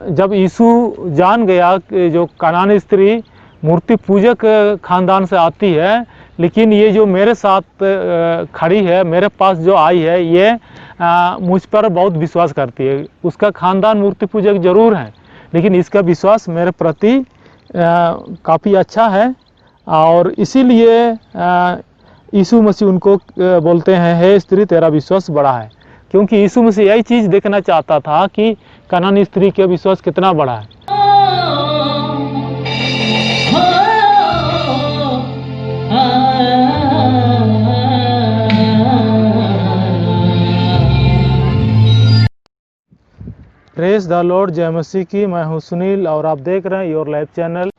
जब यीशु जान गया कि जो कनानी स्त्री मूर्ति पूजक खानदान से आती है, लेकिन ये जो मेरे साथ खड़ी है, मेरे पास जो आई है, ये मुझ पर बहुत विश्वास करती है। उसका खानदान मूर्ति पूजक जरूर है, लेकिन इसका विश्वास मेरे प्रति काफ़ी अच्छा है। और इसीलिए यीशु मसीह उनको बोलते हैं, हे स्त्री तेरा विश्वास बड़ा है। क्योंकि यीशु मसीह यही चीज़ देखना चाहता था कि कनानी स्त्री का विश्वास कितना बड़ा है। प्रेज द लॉर्ड, जय मसीह की। मैं हूं सुनील और आप देख रहे हैं योर लाइफ चैनल।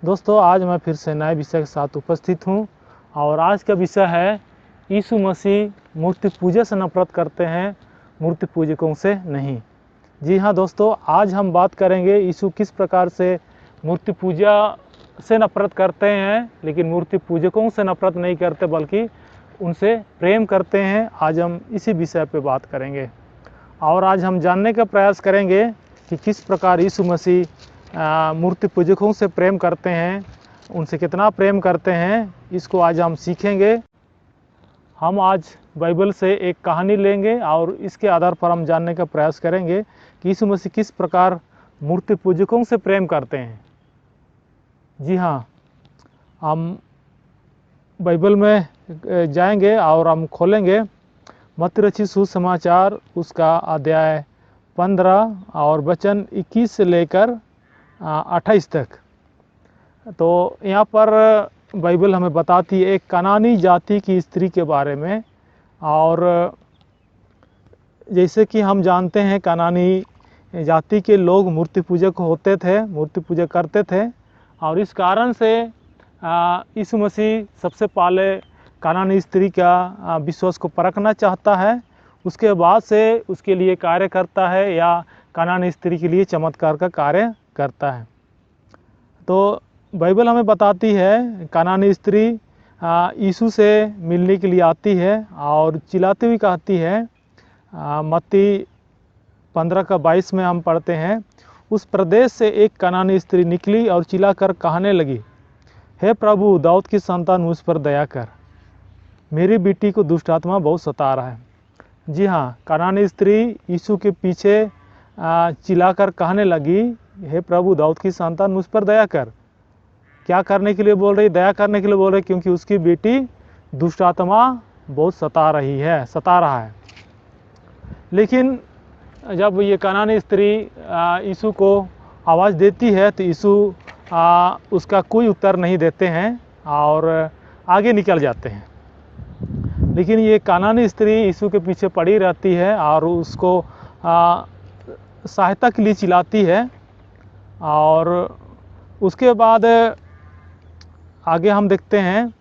दोस्तों, आज मैं फिर से नए विषय के साथ उपस्थित हूं और आज का विषय है यीशु मसीह मूर्ति पूजा से नफरत करते हैं, मूर्ति पूजकों से नहीं। जी हाँ दोस्तों, आज हम बात करेंगे यीशु किस प्रकार से मूर्ति पूजा से नफरत करते हैं, लेकिन मूर्ति पूजकों से नफरत नहीं करते बल्कि उनसे प्रेम करते हैं। आज हम इसी विषय पे बात करेंगे और आज हम जानने का प्रयास करेंगे कि किस प्रकार यीशु मसीह मूर्ति पूजकों से प्रेम करते हैं, उनसे कितना प्रेम करते हैं, इसको आज हम सीखेंगे। हम आज बाइबल से एक कहानी लेंगे और इसके आधार पर हम जानने का प्रयास करेंगे कि यीशु मसीह किस प्रकार मूर्ति पूजकों से प्रेम करते हैं। जी हाँ, हम बाइबल में जाएंगे और हम खोलेंगे मत्ती रचित सुसमाचार, उसका अध्याय 15 और वचन 21 से लेकर 28 तक। तो यहाँ पर बाइबल हमें बताती है एक कनानी जाति की स्त्री के बारे में। और जैसे कि हम जानते हैं, कनानी जाति के लोग मूर्ति पूजक होते थे, मूर्ति पूजा करते थे, और इस कारण से यीशु मसीह सबसे पहले कनानी स्त्री का विश्वास को परखना चाहता है, उसके बाद से उसके लिए कार्य करता है या कनानी स्त्री के लिए चमत्कार का कार्य करता है। तो बाइबल हमें बताती है कनानी स्त्री यीशु से मिलने के लिए आती है और चिल्लाती हुई कहती है। मत्ती 15 का 22 में हम पढ़ते हैं, उस प्रदेश से एक कनानी स्त्री निकली और चिल्लाकर कहने लगी, हे प्रभु, दाऊद की संतान, मुझ पर दया कर, मेरी बेटी को दुष्ट आत्मा बहुत सता रहा है। जी हाँ, कनानी स्त्री यीशु के पीछे चिल्लाकर कहने लगी, हे प्रभु, दाऊद की संतान, मुझ पर दया कर। क्या करने के लिए बोल रही? दया करने के लिए बोल रही, क्योंकि उसकी बेटी दुष्ट आत्मा बहुत सता रहा है। लेकिन जब ये कनानी स्त्री यीशु को आवाज़ देती है तो यीशु उसका कोई उत्तर नहीं देते हैं और आगे निकल जाते हैं। लेकिन ये कनानी स्त्री यीशु के पीछे पड़ी रहती है और उसको सहायता के लिए चिल्लाती है। और उसके बाद आगे हम देखते हैं,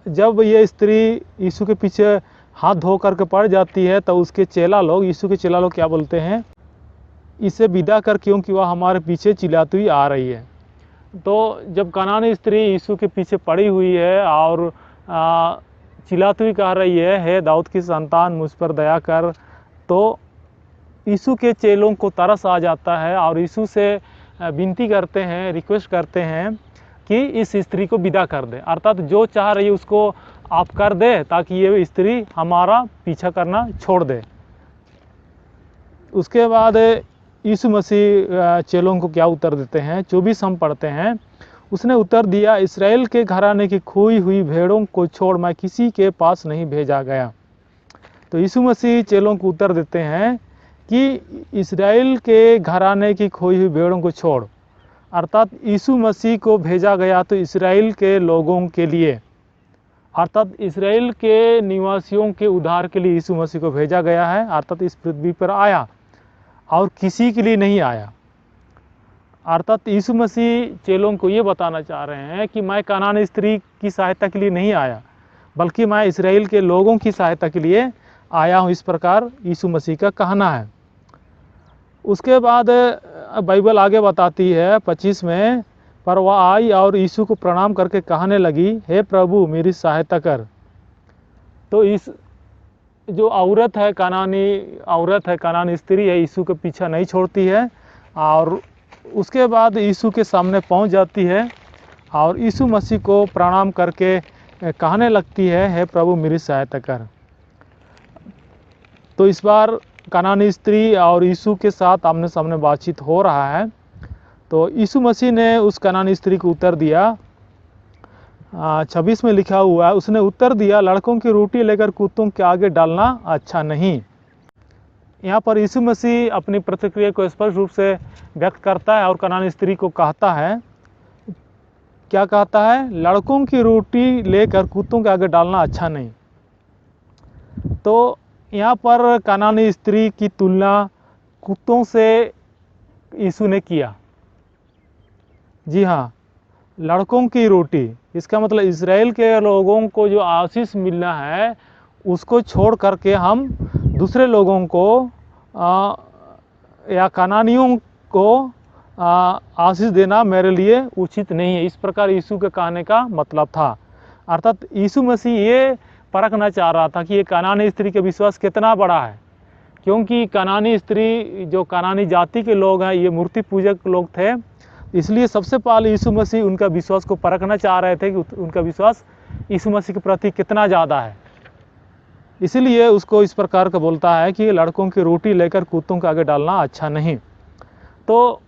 जब ये स्त्री यीशु के पीछे हाथ धो करके पड़ जाती है तो उसके चेला लोग, यीशु के चेला लोग क्या बोलते हैं, इसे विदा कर, क्योंकि वह हमारे पीछे चिल्लाती हुई आ रही है। तो जब कनानी स्त्री यीशु के पीछे पड़ी हुई है और चिल्लाती हुई कह रही है, हे दाऊद की संतान, मुझ पर दया कर, तो यीशु के चेलों को तरस आ जाता है और यीशु से विनती करते हैं, रिक्वेस्ट करते हैं कि इस स्त्री को विदा कर दे, अर्थात जो चाह रही है उसको आप कर दे, ताकि ये स्त्री हमारा पीछा करना छोड़ दे। उसके बाद यीशु मसीह चेलों को क्या उत्तर देते हैं? 24 हम पढ़ते हैं, उसने उत्तर दिया, इस्राएल के घराने की खोई हुई भेड़ों को छोड़ मैं किसी के पास नहीं भेजा गया। तो यीशु मसीह चेलों को उत्तर देते हैं कि इस्राएल के घराने की खोई हुई भेड़ों को छोड़, अर्थात यीशु मसीह को भेजा गया तो इस्राएल के लोगों के लिए, अर्थात इस्राएल के निवासियों के उद्धार के लिए यीशु मसीह को भेजा गया है। अर्थात इस पृथ्वी पर आया और किसी के लिए नहीं आया। अर्थात यीशु मसीह चेलों को ये बताना चाह रहे हैं कि मैं कनानी स्त्री की सहायता के लिए नहीं आया, बल्कि मैं इस्राएल के लोगों की सहायता के लिए आया हूँ। इस प्रकार यीशु मसीह का कहना है। उसके बाद बाइबल आगे बताती है 25 में, पर वह आई और यीशु को प्रणाम करके कहने लगी, हे प्रभु, मेरी सहायता कर। तो इस जो औरत है, कानानी स्त्री है, यीशु के पीछा नहीं छोड़ती है और उसके बाद यीशु के सामने पहुंच जाती है और यीशु मसीह को प्रणाम करके कहने लगती है, हे प्रभु मेरी सहायता कर। तो इस बार कानानी स्त्री और यीशु के साथ आमने सामने बातचीत हो रहा है। तो यीशु मसीह ने उस कानानी स्त्री को उत्तर दिया, 26 में लिखा हुआ है, उसने उत्तर दिया, लड़कों की रोटी लेकर कुत्तों के आगे डालना अच्छा नहीं। यहाँ पर यीशु मसीह अपनी प्रतिक्रिया को स्पष्ट रूप से व्यक्त करता है और कानानी स्त्री को कहता है, क्या कहता है? लड़कों की रोटी लेकर कुत्तों के आगे डालना अच्छा नहीं। तो यहाँ पर कानानी स्त्री की तुलना कुत्तों से यीशु ने किया। जी हाँ, लड़कों की रोटी, इसका मतलब इज़राइल के लोगों को जो आशीष मिलना है उसको छोड़ करके हम दूसरे लोगों को या कानानियों को आशीष देना मेरे लिए उचित नहीं है। इस प्रकार यीशु के कहने का मतलब था। अर्थात यीशु मसीह ये परखना चाह रहा था कि ये कानानी स्त्री का विश्वास कितना बड़ा है, क्योंकि कानानी स्त्री, जो कानानी जाति के लोग हैं, ये मूर्ति पूजक लोग थे। इसलिए सबसे पहले यीशु मसीह उनका विश्वास को परखना चाह रहे थे कि उनका विश्वास यीशु मसीह के प्रति कितना ज़्यादा है। इसीलिए उसको इस प्रकार का बोलता है कि लड़कों की रोटी लेकर कुत्तों के आगे डालना अच्छा नहीं। तो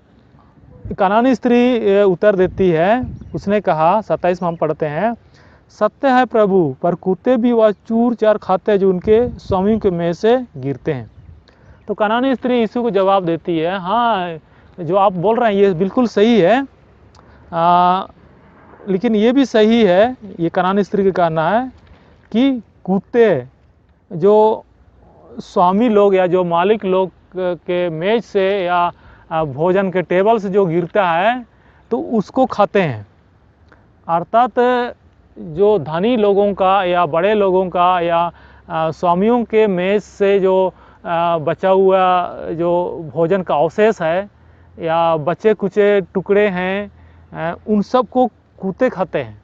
कानानी स्त्री उत्तर देती है, उसने कहा, 27 में हम पढ़ते हैं, सत्य है प्रभु, पर कुत्ते भी वह चूर चार खाते हैं जो उनके स्वामियों के में से गिरते हैं। तो कानानी स्त्री यीशु को जवाब देती है, हाँ जो आप बोल रहे हैं ये बिल्कुल सही है, लेकिन ये भी सही है, ये कानानी स्त्री का कहना है कि कुत्ते जो स्वामी लोग या जो मालिक लोग के मेज से या भोजन के टेबल से जो गिरता है तो उसको खाते हैं। अर्थात जो धनी लोगों का या बड़े लोगों का या स्वामियों के मेज से जो बचा हुआ जो भोजन का अवशेष है या बचे कुचे टुकड़े हैं, उन सब को कुत्ते खाते हैं।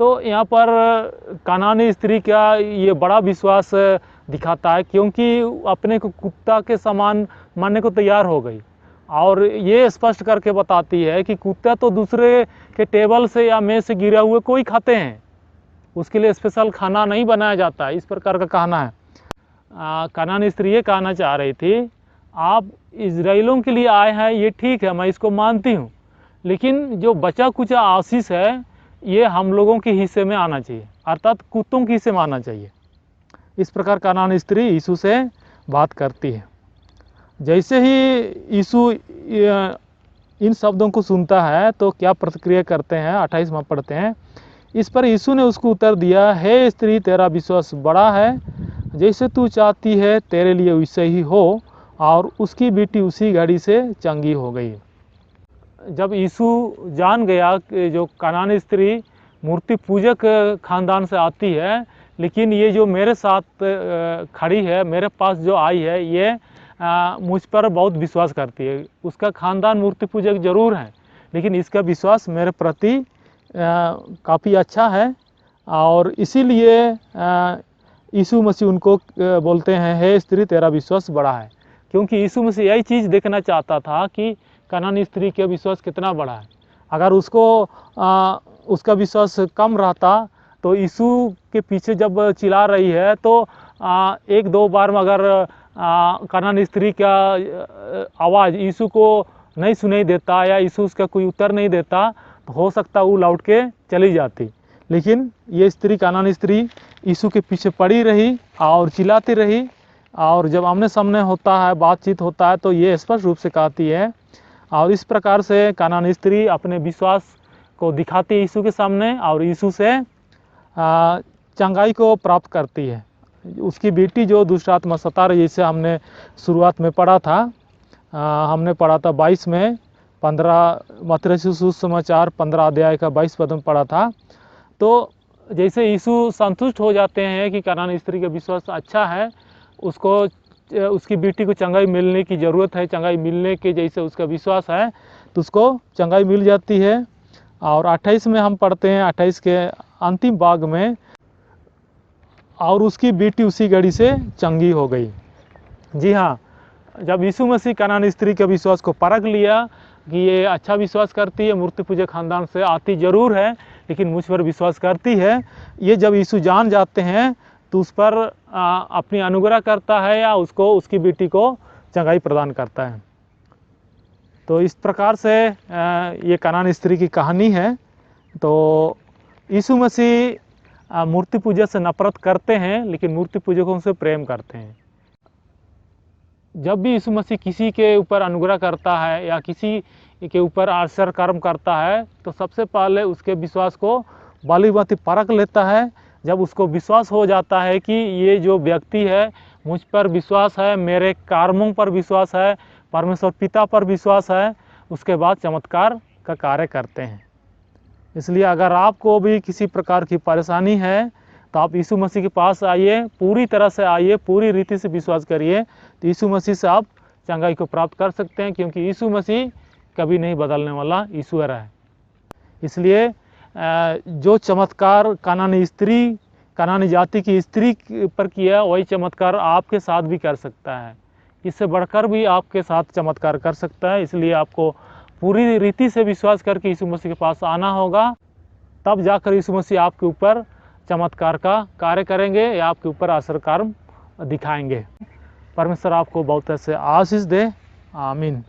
तो यहाँ पर कानानी स्त्री का ये बड़ा विश्वास दिखाता है, क्योंकि अपने को कुत्ता के समान मानने को तैयार हो गई और ये स्पष्ट करके बताती है कि कुत्ता तो दूसरे के टेबल से या मेज से गिरा हुए कोई खाते हैं, उसके लिए स्पेशल खाना नहीं बनाया जाता है। इस प्रकार का कहना है। कानानी स्त्री ये कहना चाह रही थी, आप इजराइलों के लिए आए हैं, ये ठीक है, मैं इसको मानती हूँ, लेकिन जो बचा कुचा आशीष है ये हम लोगों के हिस्से में आना चाहिए, अर्थात कुत्तों के हिस्से में आना चाहिए। इस प्रकार कानानी स्त्री यीशु से बात करती है। जैसे ही यीशु इन शब्दों को सुनता है तो क्या प्रतिक्रिया करते हैं, 28 में पढ़ते हैं, इस पर यीशु ने उसको उत्तर दिया, हे स्त्री तेरा विश्वास बड़ा है, जैसे तू चाहती है तेरे लिए वैसे ही हो। और उसकी बेटी उसी घड़ी से चंगी हो गई। जब यीशु जान गया कि जो कानानी स्त्री मूर्ति पूजक खानदान से आती है, लेकिन ये जो मेरे साथ खड़ी है, मेरे पास जो आई है, ये मुझ पर बहुत विश्वास करती है। उसका खानदान मूर्ति पूजक जरूर है, लेकिन इसका विश्वास मेरे प्रति काफ़ी अच्छा है। और इसीलिए यीशु मसीह उनको बोलते हैं, हे स्त्री तेरा विश्वास बड़ा है, क्योंकि यीशु मसीह यही चीज़ देखना चाहता था कि कानानी स्त्री का विश्वास कितना बड़ा है। अगर उसको उसका विश्वास कम रहता तो यीशु के पीछे जब चिल्ला रही है तो एक दो बार में अगर कानानी स्त्री का आवाज़ यीशु को नहीं सुनाई देता या यीशु उसका कोई उत्तर नहीं देता तो हो सकता वो लौट के चली जाती। लेकिन ये स्त्री, कानानी स्त्री, यीशु के पीछे पड़ी रही और चिल्लाती रही। और जब आमने सामने होता है, बातचीत होता है, तो ये स्पष्ट रूप से कहती है। और इस प्रकार से कानानी स्त्री अपने विश्वास को दिखाती है यीशु के सामने और यीशु से चंगाई को प्राप्त करती है। उसकी बेटी जो दुष्ट आत्मा सता रही, जैसे हमने शुरुआत में पढ़ा था, हमने पढ़ा था 22 में 15 मत्ती सुसमाचार 15 अध्याय का 22 पद में पढ़ा था। तो जैसे यीशु संतुष्ट हो जाते हैं कि कानानी स्त्री का विश्वास अच्छा है, उसको उसकी बेटी को चंगाई मिलने की ज़रूरत है, चंगाई मिलने के जैसे उसका विश्वास है तो उसको चंगाई मिल जाती है। और 28 में हम पढ़ते हैं, 28 के अंतिम भाग में, और उसकी बेटी उसी घड़ी से चंगी हो गई। जी हाँ, जब यीशु मसीह कनानी स्त्री के विश्वास को परख लिया कि ये अच्छा विश्वास करती है, मूर्ति पूजक खानदान से आती ज़रूर है लेकिन मुझ पर विश्वास करती है, ये जब यीशु जान जाते हैं तो उस पर अपनी अनुग्रह करता है या उसको उसकी बेटी को चंगाई प्रदान करता है। तो इस प्रकार से ये कनानी स्त्री की कहानी है। तो यीशु मसीह मूर्ति पूजा से नफरत करते हैं लेकिन मूर्ति पूजकों से प्रेम करते हैं। जब भी यीशु मसीह किसी के ऊपर अनुग्रह करता है या किसी के ऊपर आश्चर्य कर्म करता है तो सबसे पहले उसके विश्वास को भली भांति परख लेता है। जब उसको विश्वास हो जाता है कि ये जो व्यक्ति है मुझ पर विश्वास है, मेरे कर्मों पर विश्वास है, परमेश्वर पिता पर विश्वास है, उसके बाद चमत्कार का कार्य करते हैं। इसलिए अगर आपको भी किसी प्रकार की परेशानी है तो आप यीशु मसीह के पास आइए, पूरी तरह से आइए, पूरी रीति से विश्वास करिए, तो यीशु मसीह से आप चंगाई को प्राप्त कर सकते हैं, क्योंकि यीशु मसीह कभी नहीं बदलने वाला ईश्वर है। इसलिए जो चमत्कार कनानी जाति की स्त्री पर किया वही चमत्कार आपके साथ भी कर सकता है, इससे बढ़कर भी आपके साथ चमत्कार कर सकता है। इसलिए आपको पूरी रीति से विश्वास करके यीशु मसीह के पास आना होगा, तब जाकर यीशु मसीह आपके ऊपर चमत्कार का कार्य करेंगे या आपके ऊपर आश्चर्य कर्म दिखाएंगे। परमेश्वर आपको बहुत ऐसे आशीष दे। आमीन।